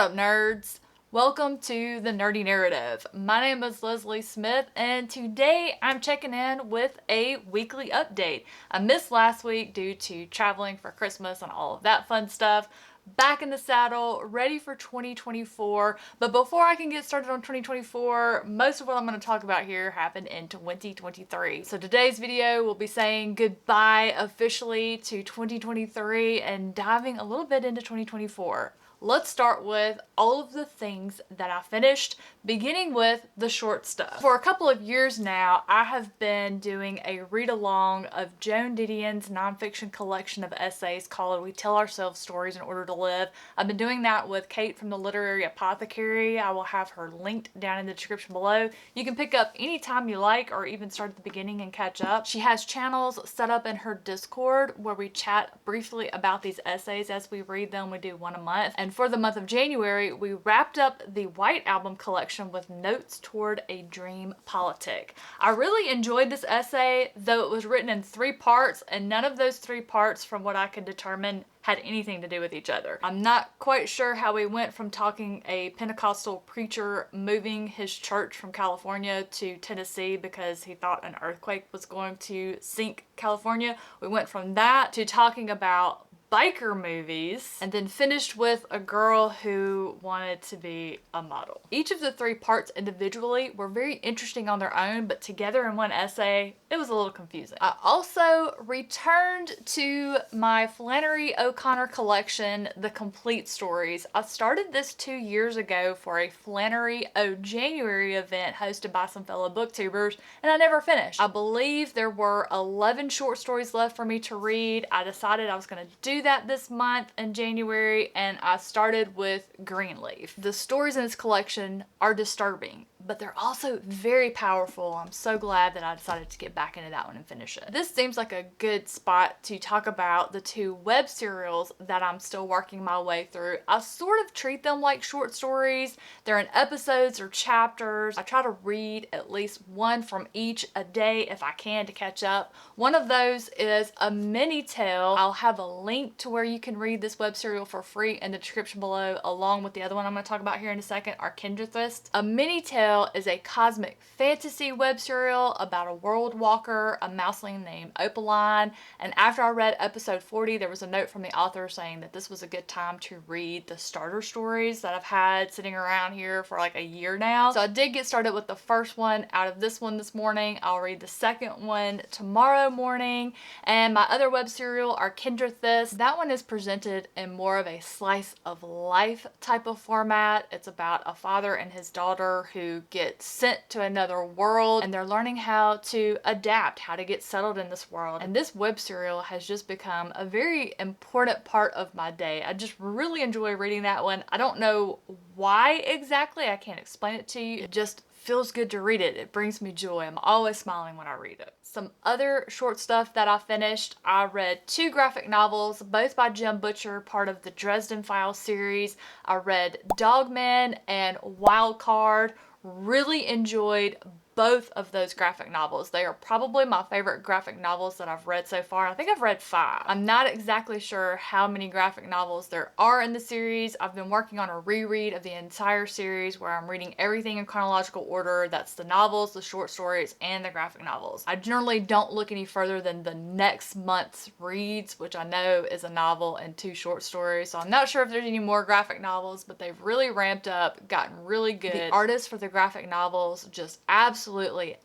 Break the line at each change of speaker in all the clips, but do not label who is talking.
up, nerds? Welcome to the Nerdy Narrative. My name is Leslie Smith, and today I'm checking in with a weekly update. I missed last week due to traveling for Christmas and all of that fun stuff. Back in the saddle, ready for 2024. But before I can get started on 2024, most of what I'm going to talk about here happened in 2023. So today's video will be saying goodbye officially to 2023 and diving a little bit into 2024. Let's start with all of the things that I finished, beginning with the short stuff. For a couple of years now, I have been doing a read-along of Joan Didion's nonfiction collection of essays called We Tell Ourselves Stories in Order to Live. I've been doing that with Kate from the Literary Apothecary. I will have her linked down in the description below. You can pick up anytime you like, or even start at the beginning and catch up. She has channels set up in her Discord where we chat briefly about these essays as we read them. We do one a month. And for the month of January, we wrapped up the White Album collection with Notes Toward a Dream Politic. I really enjoyed this essay, though it was written in 3 parts, and none of those 3 parts, from what I could determine, had anything to do with each other. I'm not quite sure how we went from talking a Pentecostal preacher moving his church from California to Tennessee because he thought an earthquake was going to sink California. We went from that to talking about biker movies, and then finished with a girl who wanted to be a model. Each of the 3 parts individually were very interesting on their own, but together in one essay, it was a little confusing. I also returned to my Flannery O'Connor collection, The Complete Stories. I started this 2 years ago for a Flannery O January event hosted by some fellow booktubers, and I never finished. I believe there were 11 short stories left for me to read. I decided I was going to do that this month in January, and I started with Greenleaf. The stories in this collection are disturbing, but they're also very powerful. I'm so glad that I decided to get back into that one and finish it. This seems like a good spot to talk about the 2 web serials that I'm still working my way through. I sort of treat them like short stories. They're in episodes or chapters. I try to read at least one from each a day if I can to catch up. One of those is a mini tale. I'll have a link to where you can read this web serial for free in the description below, along with the other one I'm going to talk about here in a second, our Kindredist. A mini tale is a cosmic fantasy web serial about a world walker, a mouseling named Opaline, and after I read episode 40, there was a note from the author saying that this was a good time to read the starter stories that I've had sitting around here for like a year now. So I did get started with the first one out of this one this morning. I'll read the second one tomorrow morning, and my other web serial, our Kindredist, that one is presented in more of a slice of life type of format. It's about a father and his daughter who get sent to another world, and they're learning how to adapt, how to get settled in this world. And this web serial has just become a very important part of my day. I just really enjoy reading that one. I don't know why exactly. I can't explain it to you. It just feels good to read it. It brings me joy. I'm always smiling when I read it. Some other short stuff that I finished. I read 2 graphic novels, both by Jim Butcher, part of the Dresden Files series. I read Dogman and Wild Card. Really enjoyed both of those graphic novels. They are probably my favorite graphic novels that I've read so far. I think I've read 5. I'm not exactly sure how many graphic novels there are in the series. I've been working on a reread of the entire series where I'm reading everything in chronological order. That's the novels, the short stories, and the graphic novels. I generally don't look any further than the next month's reads, which I know is a novel and 2 short stories. So I'm not sure if there's any more graphic novels, but they've really ramped up, gotten really good. The artist for the graphic novels just absolutely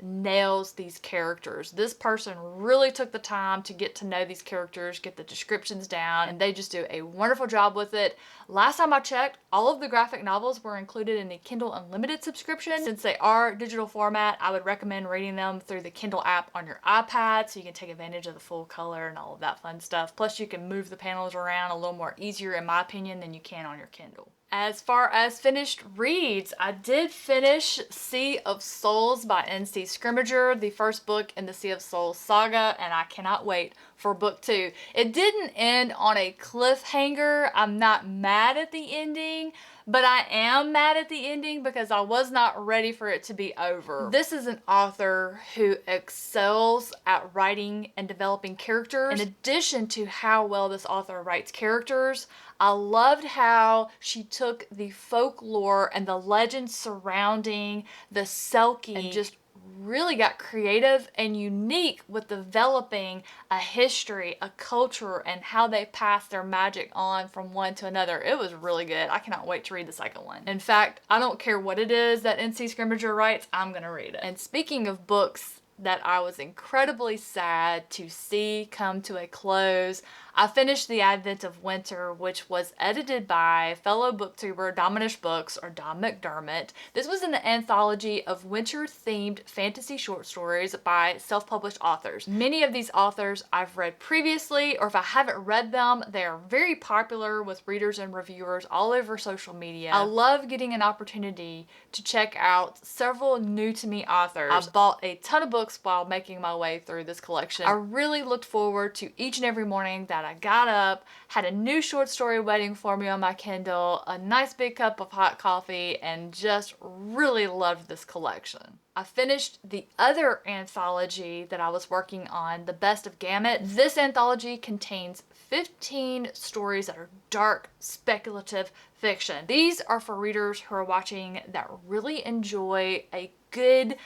nails these characters. This person really took the time to get to know these characters, get the descriptions down, and they just do a wonderful job with it. Last time I checked, all of the graphic novels were included in the Kindle Unlimited subscription. Since they are digital format, I would recommend reading them through the Kindle app on your iPad so you can take advantage of the full color and all of that fun stuff. Plus, you can move the panels around a little more easier, in my opinion, than you can on your Kindle. As far as finished reads, I did finish Sea of Souls by N.C. Scrimmager, the first book in the Sea of Souls saga, and I cannot wait for book 2. It didn't end on a cliffhanger. I'm not mad at the ending, but I am mad at the ending because I was not ready for it to be over. This is an author who excels at writing and developing characters. In addition to how well this author writes characters, I loved how she took the folklore and the legends surrounding the Selkie and just really got creative and unique with developing a history, a culture, and how they passed their magic on from one to another. It was really good. I cannot wait to read the second one. In fact, I don't care what it is that NC Scrimmager writes, I'm gonna read it. And speaking of books that I was incredibly sad to see come to a close, I finished The Advent of Winter, which was edited by fellow booktuber Dominish Books, or Dom McDermott. This was an anthology of winter-themed fantasy short stories by self-published authors. Many of these authors I've read previously, or if I haven't read them, they are very popular with readers and reviewers all over social media. I love getting an opportunity to check out several new-to-me authors. I bought a ton of books while making my way through this collection. I really looked forward to each and every morning that I got up, had a new short story waiting for me on my Kindle, a nice big cup of hot coffee, and just really loved this collection. I finished the other anthology that I was working on, The Best of Gamut. This anthology contains 15 stories that are dark, speculative fiction. These are for readers who are watching that really enjoy a good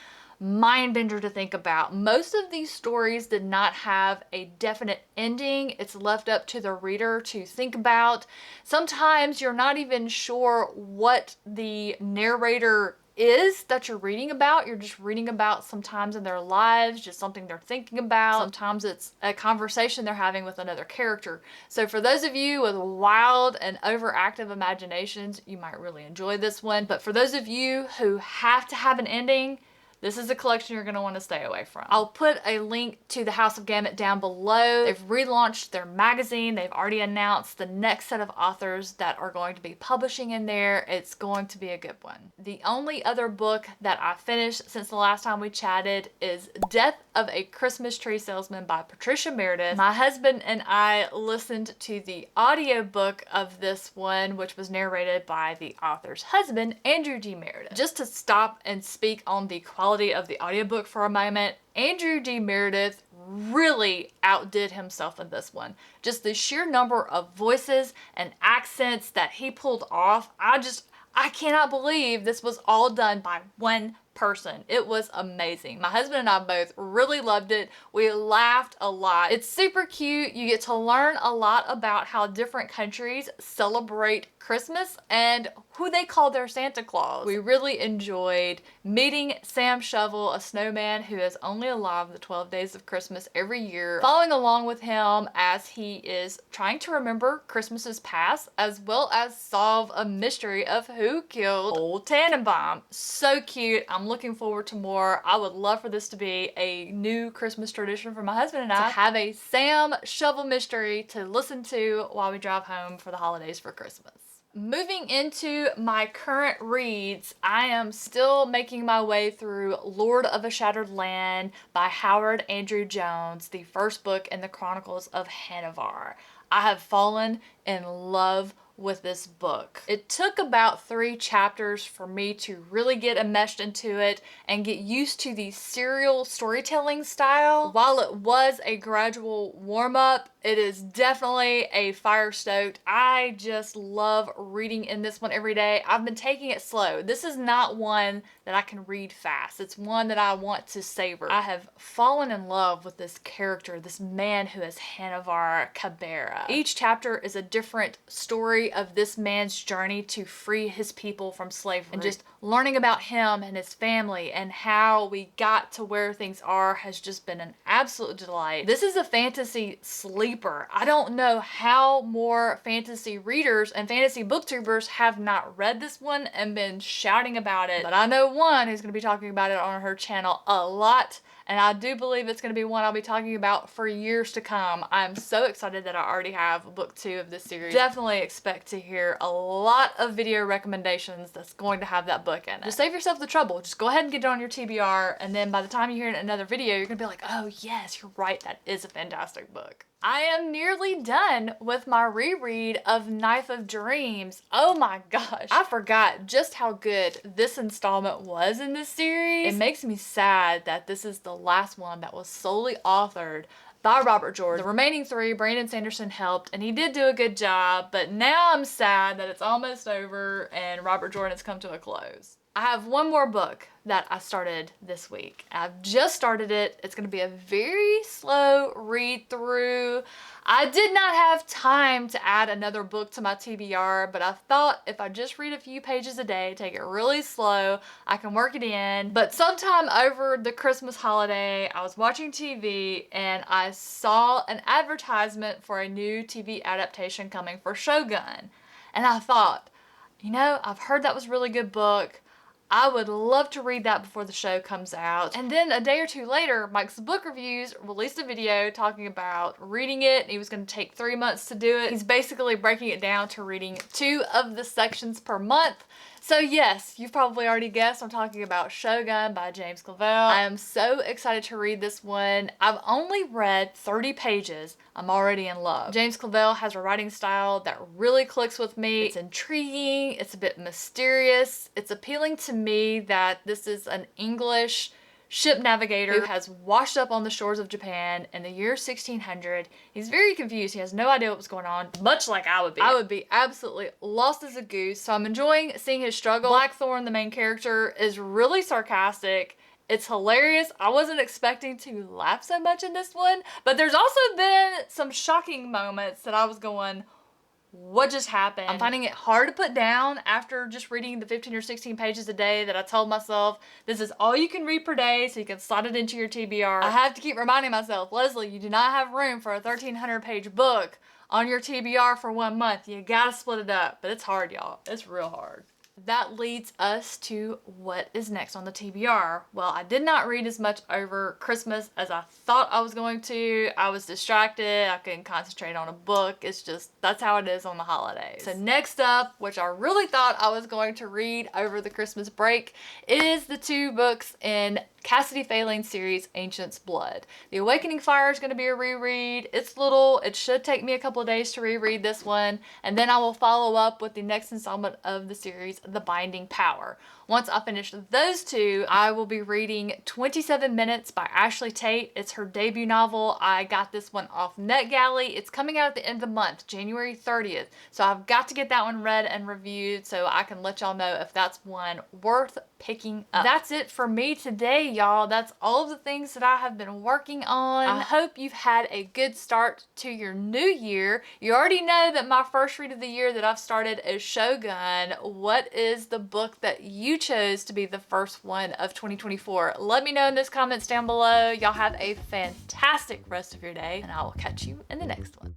mind bender to think about. Most of these stories did not have a definite ending. It's left up to the reader to think about. Sometimes you're not even sure what the narrator is that you're reading about. You're just reading about sometimes in their lives, just something they're thinking about. Sometimes it's a conversation they're having with another character. So for those of you with wild and overactive imaginations, you might really enjoy this one. But for those of you who have to have an ending, this is a collection you're going to want to stay away from. I'll put a link to the House of Gamut down below. They've relaunched their magazine. They've already announced the next set of authors that are going to be publishing in there. It's going to be a good one. The only other book that I finished since the last time we chatted is Death of a Christmas Tree Salesman by Patricia Meredith. My husband and I listened to the audiobook of this one, which was narrated by the author's husband, Andrew D. Meredith. Just to stop and speak on the quality of the audiobook for a moment, Andrew D. Meredith really outdid himself in this one. Just the sheer number of voices and accents that he pulled off, I cannot believe this was all done by one person. It was amazing. My husband and I both really loved it. We laughed a lot. It's super cute. You get to learn a lot about how different countries celebrate Christmas and who they call their Santa Claus. We really enjoyed meeting Sam Shovel, a snowman who is only alive the 12 days of Christmas every year, following along with him as he is trying to remember Christmas's past, as well as solve a mystery of who killed Old Tannenbaum. So cute. I'm looking forward to more. I would love for this to be a new Christmas tradition for my husband and I, to have a Sam Shovel mystery to listen to while we drive home for the holidays for Christmas. Moving into my current reads, I am still making my way through Lord of a Shattered Land by Howard Andrew Jones, the first book in the Chronicles of Hanover. I have fallen in love with this book. It took about 3 chapters for me to really get enmeshed into it and get used to the serial storytelling style. While it was a gradual warm-up, it is definitely a fire-stoked. I just love reading in this one every day. I've been taking it slow. This is not one that I can read fast. It's one that I want to savor. I have fallen in love with this character, this man who is Hanover Cabrera. Each chapter is a different story of this man's journey to free his people from slavery, and just learning about him and his family and how we got to where things are has just been an absolute delight. This is a fantasy sleeper. I don't know how more fantasy readers and fantasy booktubers have not read this one and been shouting about it, but I know one who's going to be talking about it on her channel a lot, and I do believe it's going to be one I'll be talking about for years to come. I'm so excited that I already have book 2 of this series. Definitely expect to hear a lot of video recommendations that's going to have that book in it. Just save yourself the trouble. Just go ahead and get it on your TBR, and then by the time you hear another video, you're going to be like, oh yes, you're right, that is a fantastic book. I am nearly done with my reread of Knife of Dreams. Oh my gosh, I forgot just how good this installment was in this series. It makes me sad that this is the last one that was solely authored by Robert Jordan. The remaining 3, Brandon Sanderson helped, and he did do a good job, but now I'm sad that it's almost over and Robert Jordan has come to a close. I have one more book that I started this week. I've just started it. It's going to be a very slow read through. I did not have time to add another book to my TBR, but I thought if I just read a few pages a day, take it really slow, I can work it in. But sometime over the Christmas holiday, I was watching TV and I saw an advertisement for a new TV adaptation coming for Shogun. And I thought, you know, I've heard that was a really good book. I would love to read that before the show comes out. And then a day or two later, Mike's Book Reviews released a video talking about reading it. He was going to take 3 months to do it. He's basically breaking it down to reading 2 of the sections per month. So yes, you've probably already guessed I'm talking about Shogun by James Clavell. I am so excited to read this one. I've only read 30 pages. I'm already in love. James Clavell has a writing style that really clicks with me. It's intriguing, it's a bit mysterious. It's appealing to me that this is an English ship navigator who has washed up on the shores of Japan in the year 1600. He's very confused. He has no idea what was going on, much like I would be. I would be absolutely lost as a goose. So I'm enjoying seeing his struggle. Blackthorn, the main character, is really sarcastic. It's hilarious. I wasn't expecting to laugh so much in this one, but there's also been some shocking moments that I was going, what just happened? I'm finding it hard to put down after just reading the 15 or 16 pages a day that I told myself this is all you can read per day so you can slot it into your TBR. I have to keep reminding myself, Leslie, you do not have room for a 1,300 page book on your TBR for 1 month. You gotta split it up. But it's hard, y'all. It's real hard. That leads us to what is next on the TBR. Well, I did not read as much over Christmas as I thought I was going to. I was distracted. I couldn't concentrate on a book. It's just, that's how it is on the holidays. So next up, which I really thought I was going to read over the Christmas break, is the 2 books in Cassidy Phelan's series, Ancient's Blood. The Awakening Fire is going to be a reread. It's little. It should take me a couple of days to reread this one, and then I will follow up with the next installment of the series, The Binding Power. Once I finish those 2, I will be reading 27 Minutes by Ashley Tate. It's her debut novel. I got this one off NetGalley. It's coming out at the end of the month, January 30th. So I've got to get that one read and reviewed so I can let y'all know if that's one worth picking up. That's it for me today, y'all. That's all of the things that I have been working on. I hope you've had a good start to your new year. You already know that my first read of the year that I've started is Shogun. What is the book that you chose to be the first one of 2024? Let me know in those comments down below. Y'all have a fantastic rest of your day, and I will catch you in the next one.